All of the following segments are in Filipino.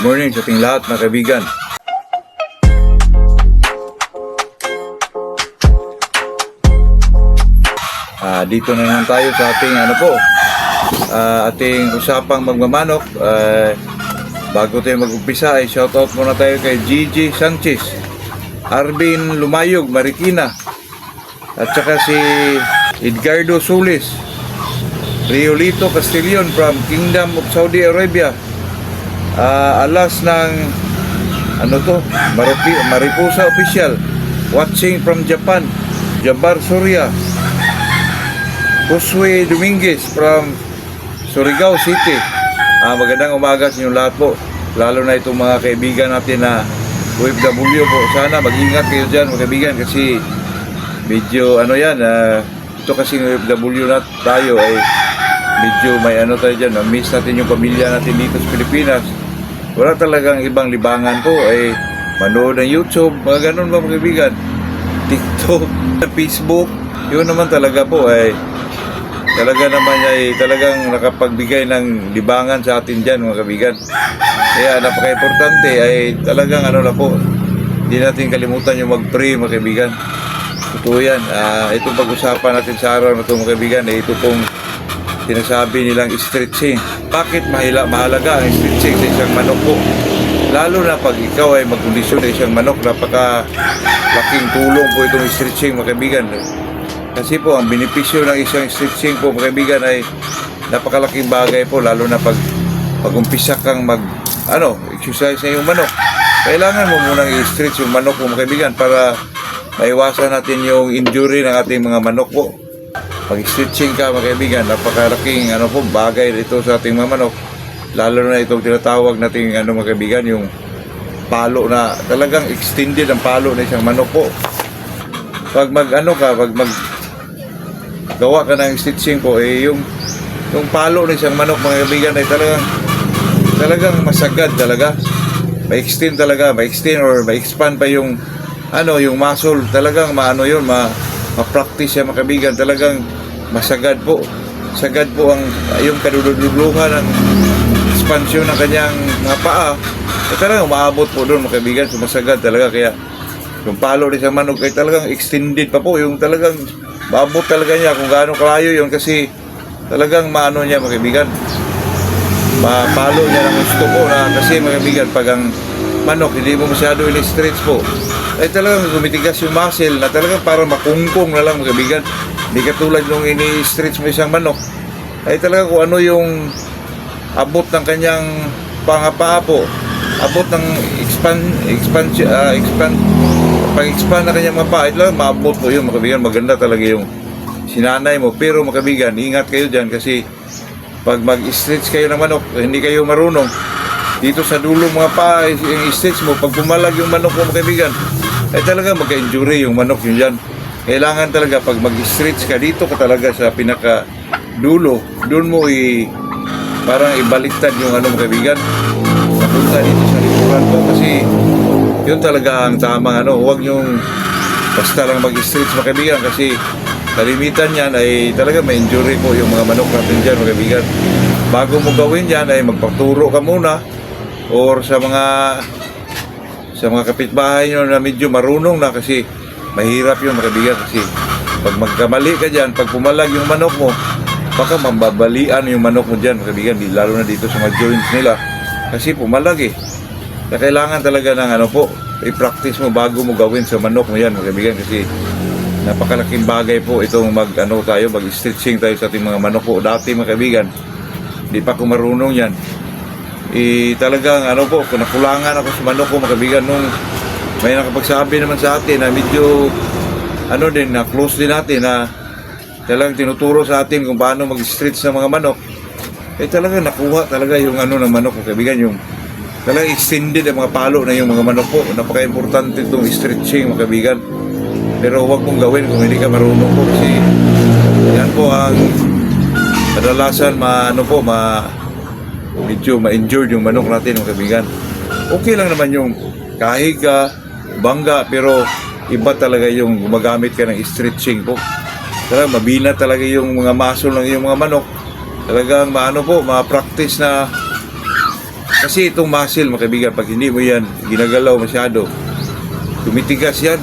Morning sa ating lahat mga kaibigan. Dito na naman tayo sa ating ating usapang magmamanok. Bago tayo mag-umpisa ay shoutout muna tayo kay Gigi Sanchez, Arvin Lumayog, Marikina, at saka si Edgardo Solis, Riolito Castillon from Kingdom of Saudi Arabia, alas ng Mariposa Official, watching from Japan, Jabar Surya, Josue Dominguez from Surigao City. Magandang umaga sa inyo lahat po, lalo na itong mga kaibigan natin na OFW po. Sana mag-ingat kayo dyan mga kaibigan, kasi medyo ito kasi OFW na tayo ay medyo may tayo dyan, miss natin yung pamilya natin dito sa Pilipinas. Wala talagang ibang libangan po, ay manood ng YouTube, mga ganun ba mga kaibigan, TikTok, Facebook. Yun naman talaga po ay talagang nakapagbigay ng libangan sa atin dyan mga kaibigan. Kaya napaka-importante ay talagang hindi natin kalimutan yung mag-pray mga kaibigan. Totoo yan. Itong pag-usapan natin sa araw na ito mga kaibigan, ito pong sinasabi nilang stretching. Bakit mahalaga ang stretching sa isang manok po? Lalo na pag ikaw ay magkondisyon sa isang manok, napaka-laking tulong po itong stretching mga kaibigan. Kasi po ang benepisyo ng isang stretching po mga kaibigan ay napakalaking bagay po, lalo na pag umpisa kang exercise sa iyong manok. Kailangan mo munang i-stretch yung manok po mga kaibigan para maiwasan natin yung injury ng ating mga manok po. Pag-stretching ka mga kaibigan, napakalaking bagay dito sa ating mga manok. Lalo na itong tinatawag nating mga kaibigan, yung palo na talagang extended ang palo na isang manok po. Pag gawa ka ng stitching po, yung palo ng isang manok mga kaibigan ay talagang masagad talaga. Ma-extend or ma-expand pa yung muscle. Talagang ma-practice siya mga kaibigan. Talagang masagad po. Sagad po yung kaduduluhan ng expansion ng kanyang mga paa. Talagang umaabot po doon mga kaibigan. Sumasagad talaga, kaya yung palo ng isang manok ay talagang extended pa po. Yung talagang maabot talaga niya kung gaano kalayo yun, kasi talagang niya mga kaibigan, mapalo niya ng gusto po na, kasi mga kaibigan pag ang manok hindi mo masyado in-stretch po ay talagang gumitigas yung muscle na talagang parang makungkong na lang mga kaibigan. Hindi katulad nung ini-stretch mo isang manok ay talagang kung ano yung abot ng kanyang pangapaa po, abot ng pag-expand na kanyang mga paa, ito lang maabot po yun mga kaibigan. Maganda talaga yung sinanay mo. Pero mga kaibigan, ingat kayo dyan, kasi pag mag-stretch kayo ng manok, hindi kayo marunong dito sa dulo mga paa, yung stretch mo, pag bumalag yung manok mo mga kaibigan, ay talaga magka-injury yung manok yun dyan. Kailangan talaga pag mag-stretch ka, dito ka talaga sa pinaka dulo, doon mo parang ibaliktad yung mga kaibigan, napunta dito sa likuran po, kasi yun talaga ang tamang huwag nyong basta lang mag-stretch mga kaibigan, kasi kalimitan yan ay talaga may injury po yung mga manok natin dyan mga kaibigan. Bago mo gawin yan ay magpaturo ka muna, or sa mga kapitbahay nyo na medyo marunong na, kasi mahirap yun mga kaibigan. Kasi pag magkamali ka dyan, pag pumalag yung manok mo, baka mambabalian yung manok mo dyan mga kaibigan, lalo na dito sa mga joints nila, kasi pumalag Kaya kailangan talaga ng i-practice mo bago mo gawin sa manok mo yan mga kaibigan, kasi napakalaking bagay po itong mag-stretching tayo sa ating mga manok po. Dati mga kaibigan, di pa ako marunong yan. Talagang kung nakulangan ako sa manok ko mga kaibigan, nung may nakapagsabi naman sa atin na medyo na close din natin, na talagang tinuturo sa atin kung paano mag-stretch ng mga manok, talagang nakuha talaga yung ng manok mga kaibigan, yung talagang extended ang mga palo na yung mga manok po. Napaka-importante itong stretching mga kaibigan. Pero huwag mong gawin kung hindi ka marunong po, kasi yan po ang kadalasan medyo ma-injured yung manok natin mga kaibigan. Okay lang naman yung kahig ka, bangga, pero iba talaga yung gumagamit ka ng stretching po. Talagang mabina talaga yung mga muscle ng yung mga manok. Talagang ma-practice na Kasi itong muscle, mga kaibigan, pag hindi mo yan ginagalaw masyado, tumitigas yan.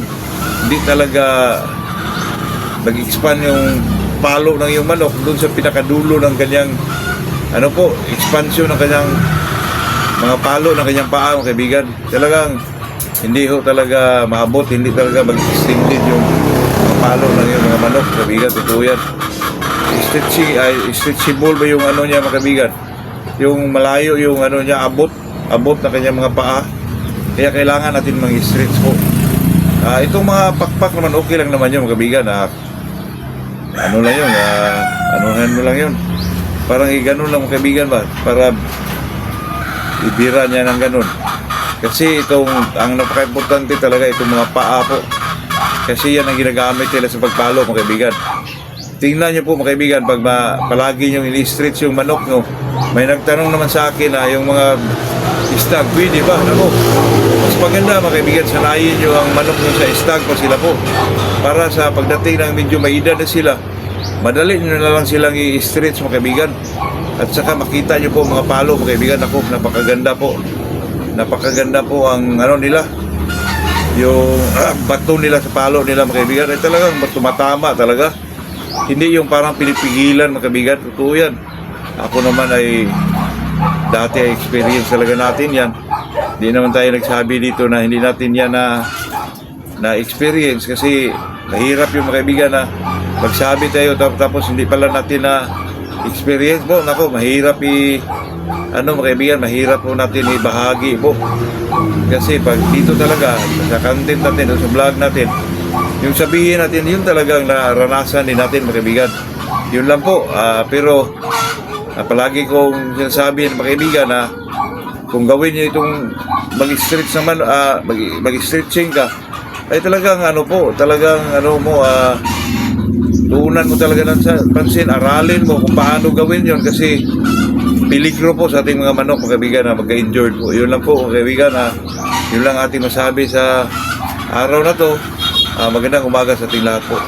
Hindi talaga nag-expand yung palo ng iyong manok doon sa pinakadulo ng kanyang expansion ng kanyang mga palo ng kanyang paa, mga kaibigan. Talagang hindi ho talaga maabot, hindi talaga mag-extended yung mga palo ng iyong mga manok, mga kaibigan. Totoo yan. Stretchable ba yung niya, mga kaibigan? Yung malayo yung niya, abot ng kanyang mga paa. Kaya kailangan natin mag-stretch po. Itong mga pakpak naman, okay lang naman yun, mga kaibigan. Ano lang yun, anuhan mo lang yun. Parang ganun lang, mga kaibigan ba? Para ibira niya ng ganun. Kasi ang napaka-importante talaga itong mga paa po. Kasi yan ang ginagamit nila sa pagpalo, mga kaibigan. Tingnan niyo po, mga kaibigan, pag palagi nyo ini-stretch yung manok nyo. May nagtanong naman sa akin yung mga stag, pwede ba? Ano? Mas maganda, mga kaibigan, sanayin nyo ang manok nyo sa stag pa sila po. Para sa pagdating ng medyo may edad na sila, madali nyo na lang silang i-stretch, mga kaibigan. At saka makita nyo po mga palo, mga kaibigan. Ako, napakaganda po. Napakaganda po ang nila. Yung bato nila sa palo nila, mga kaibigan. Ay talagang tumatama talaga. Hindi yung parang pinipigilan, mga kaibigan. Totoo yan. Ako naman ay dati ay experience talaga natin yan. Hindi naman tayo nagsabi dito na hindi natin yan na experience kasi mahirap yung, mga kaibigan, na magsabi tayo tapos hindi pala natin na experience po. Nako, mahirap mga kaibigan, mahirap po natin ibahagi po. Kasi pag dito talaga sa content natin, sa vlog natin, yung sabihin natin, yun talagang naranasan din natin, mga kaibigan. Yun lang po. Pero palagi kong sinasabi, mga kaibigan, na kung gawin nyo itong mag-stretch naman, mag-stretching ka, ay talagang tuunan mo talaga ng pansin, aralin mo kung paano gawin yon kasi peligro po sa ating mga manok, mga kaibigan, na magka-injured po. Yun lang po, mga kaibigan, yun lang ating masabi sa araw na to. Magandang umaga sa ating lahat po.